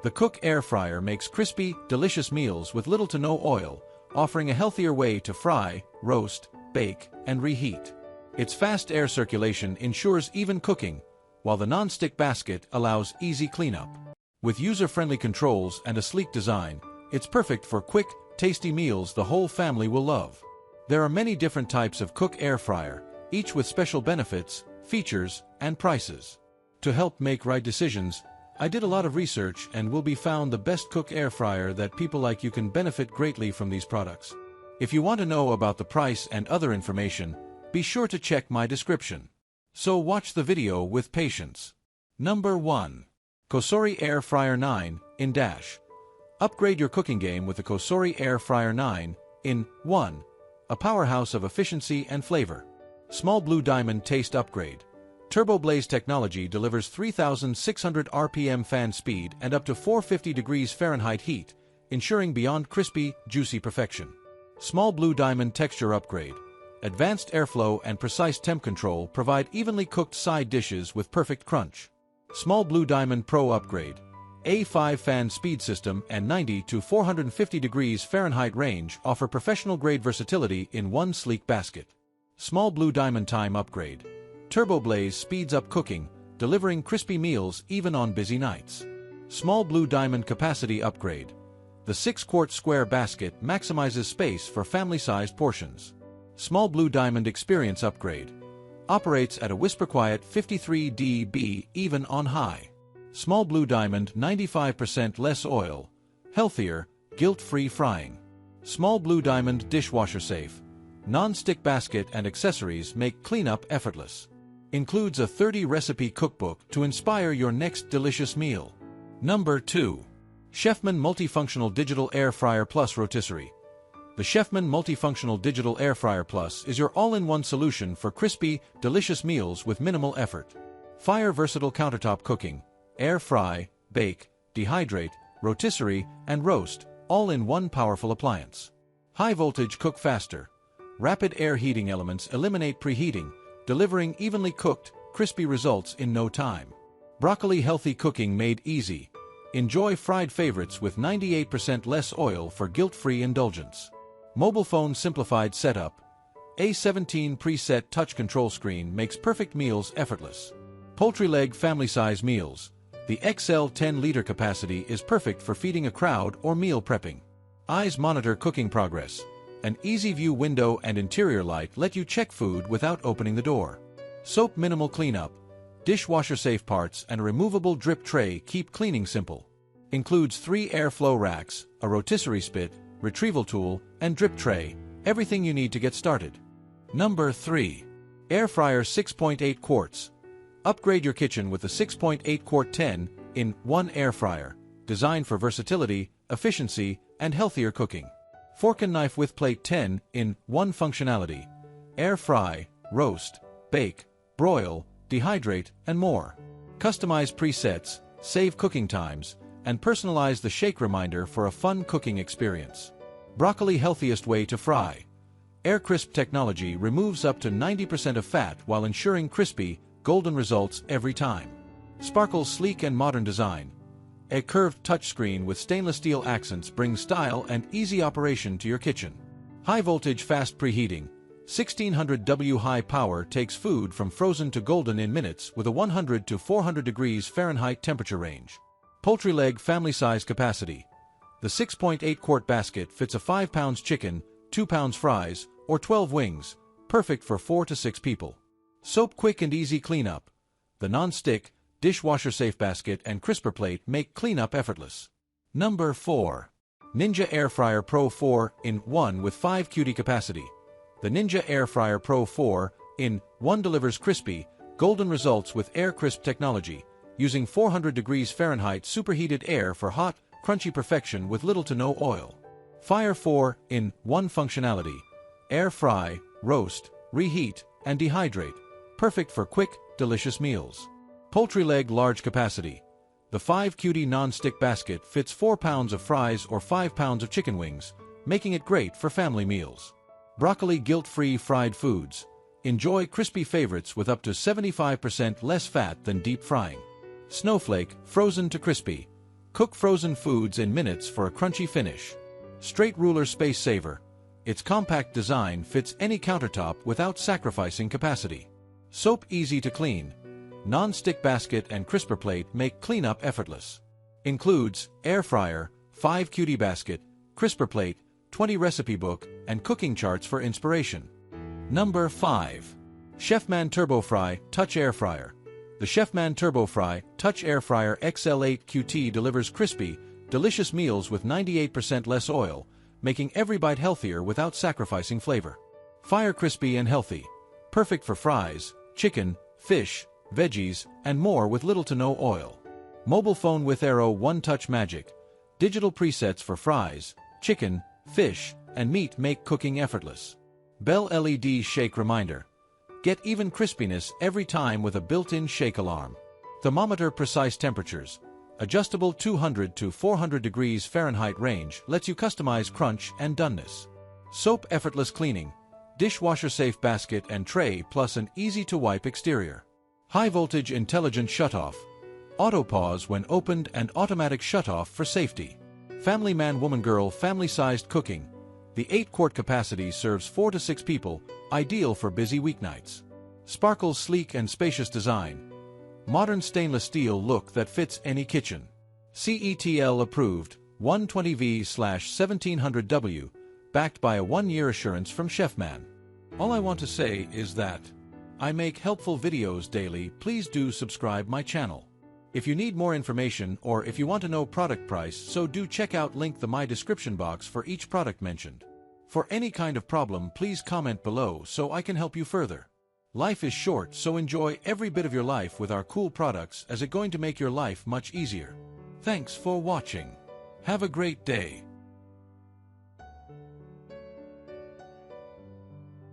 The Cook Air Fryer makes crispy, delicious meals with little to no oil, offering a healthier way to fry, roast, bake, and reheat. Its fast air circulation ensures even cooking, while the non-stick basket allows easy cleanup. With user-friendly controls and a sleek design, it's perfect for quick, tasty meals the whole family will love. There are many different types of Cook Air Fryer, each with special benefits, features, and prices. To help make right decisions, I did a lot of research and will be found the best Cook Air Fryer that people like you can benefit greatly from these products. If you want to know about the price and other information, be sure to check my description. So watch the video with patience. Number 1. Cosori Air Fryer 9 in Dash. Upgrade your cooking game with the Cosori Air Fryer 9 in 1. A powerhouse of efficiency and flavor. Small Blue Diamond Taste Upgrade. Turbo Blaze technology delivers 3,600 RPM fan speed and up to 450 degrees Fahrenheit heat, ensuring beyond crispy, juicy perfection. Small Blue Diamond Texture Upgrade. Advanced airflow and precise temp control provide evenly cooked side dishes with perfect crunch. Small Blue Diamond Pro Upgrade. A5 fan speed system and 90 to 450 degrees Fahrenheit range offer professional-grade versatility in one sleek basket. Small Blue Diamond Time Upgrade. Turbo Blaze speeds up cooking, delivering crispy meals even on busy nights. Small Blue Diamond Capacity Upgrade. The 6-quart square basket maximizes space for family-sized portions. Small Blue Diamond Experience Upgrade. Operates at a whisper-quiet 53 dB even on high. Small Blue Diamond 95% less oil, healthier, guilt-free frying. Small Blue Diamond Dishwasher Safe. Non-stick basket and accessories make cleanup effortless. Includes a 30-recipe cookbook to inspire your next delicious meal. Number 2. Chefman Multifunctional Digital Air Fryer Plus Rotisserie. The Chefman Multifunctional Digital Air Fryer Plus is your all-in-one solution for crispy, delicious meals with minimal effort. Fire versatile countertop cooking, air fry, bake, dehydrate, rotisserie, and roast, all in one powerful appliance. High voltage cook faster. Rapid air heating elements eliminate preheating, delivering evenly cooked, crispy results in no time. Broccoli healthy cooking made easy. Enjoy fried favorites with 98% less oil for guilt-free indulgence. Mobile phone simplified setup. A17 preset touch control screen makes perfect meals effortless. Poultry leg family-size meals. The XL 10-liter capacity is perfect for feeding a crowd or meal prepping. Eyes monitor cooking progress. An easy view window and interior light let you check food without opening the door. Soap minimal cleanup. Dishwasher safe parts and a removable drip tray keep cleaning simple. Includes 3 airflow racks, a rotisserie spit, retrieval tool, and drip tray, everything you need to get started. Number 3. Air Fryer 6.8 quarts. Upgrade your kitchen with the 6.8 quart 10-in-1 air fryer, designed for versatility, efficiency, and healthier cooking. Fork and knife with plate 10-in-1 functionality. Air fry, roast, bake, broil, dehydrate, and more. Customize presets, save cooking times, and personalize the shake reminder for a fun cooking experience. Broccoli healthiest way to fry. Air Crisp technology removes up to 90% of fat while ensuring crispy, golden results every time. Sparkle's sleek and modern design. A curved touchscreen with stainless steel accents brings style and easy operation to your kitchen. High voltage fast preheating. 1600 W high power takes food from frozen to golden in minutes with a 100 to 400 degrees Fahrenheit temperature range. Poultry leg family size capacity. The 6.8 quart basket fits a 5 pounds chicken, 2 pounds fries, or 12 wings, perfect for 4 to 6 people. Soap quick and easy cleanup. The non-stick, dishwasher safe basket and crisper plate make cleanup effortless. Number 4. Ninja Air Fryer Pro 4-in-1 with 5 QD capacity. The Ninja Air Fryer Pro 4-in-1 delivers crispy, golden results with Air Crisp technology, using 400 degrees Fahrenheit superheated air for hot, crunchy perfection with little to no oil. Fire 4-in-1 functionality. Air fry, roast, reheat, and dehydrate. Perfect for quick, delicious meals. Poultry leg large capacity. The 5 QD non-stick basket fits 4 pounds of fries or 5 pounds of chicken wings, making it great for family meals. Broccoli guilt-free fried foods. Enjoy crispy favorites with up to 75% less fat than deep frying. Snowflake, frozen to crispy. Cook frozen foods in minutes for a crunchy finish. Straight ruler space saver. Its compact design fits any countertop without sacrificing capacity. Soap easy to clean. Non-stick basket and crisper plate make cleanup effortless. Includes air fryer, 5 cutie basket, crisper plate, 20 recipe book, and cooking charts for inspiration. Number 5. Chefman TurboFry Touch Air Fryer. The Chefman TurboFry Touch Air Fryer XL8 QT delivers crispy, delicious meals with 98% less oil, making every bite healthier without sacrificing flavor. Fire crispy and healthy. Perfect for fries, chicken, fish, veggies, and more with little to no oil. Mobile phone with Aero One-Touch Magic. Digital presets for fries, chicken, fish, and meat make cooking effortless. Bell LED Shake Reminder. Get even crispiness every time with a built-in shake alarm. Thermometer Precise Temperatures. Adjustable 200 to 400 degrees Fahrenheit range lets you customize crunch and doneness. Soap Effortless Cleaning. Dishwasher-safe basket and tray plus an easy-to-wipe exterior. High Voltage Intelligent Shutoff. Auto pause when opened and automatic shutoff for safety. Family Man Woman Girl Family-Sized Cooking. The 8-quart capacity serves 4 to 6 people, ideal for busy weeknights. Sparkle's sleek and spacious design. Modern stainless steel look that fits any kitchen. CETL approved, 120V/1700W, backed by a 1-year assurance from Chefman. All I want to say is that I make helpful videos daily. Please do subscribe my channel. If you need more information or if you want to know product price, so do check out link the my description box for each product mentioned. For any kind of problem, please comment below so I can help you further. Life is short, so enjoy every bit of your life with our cool products, as it's going to make your life much easier. Thanks for watching. Have a great day.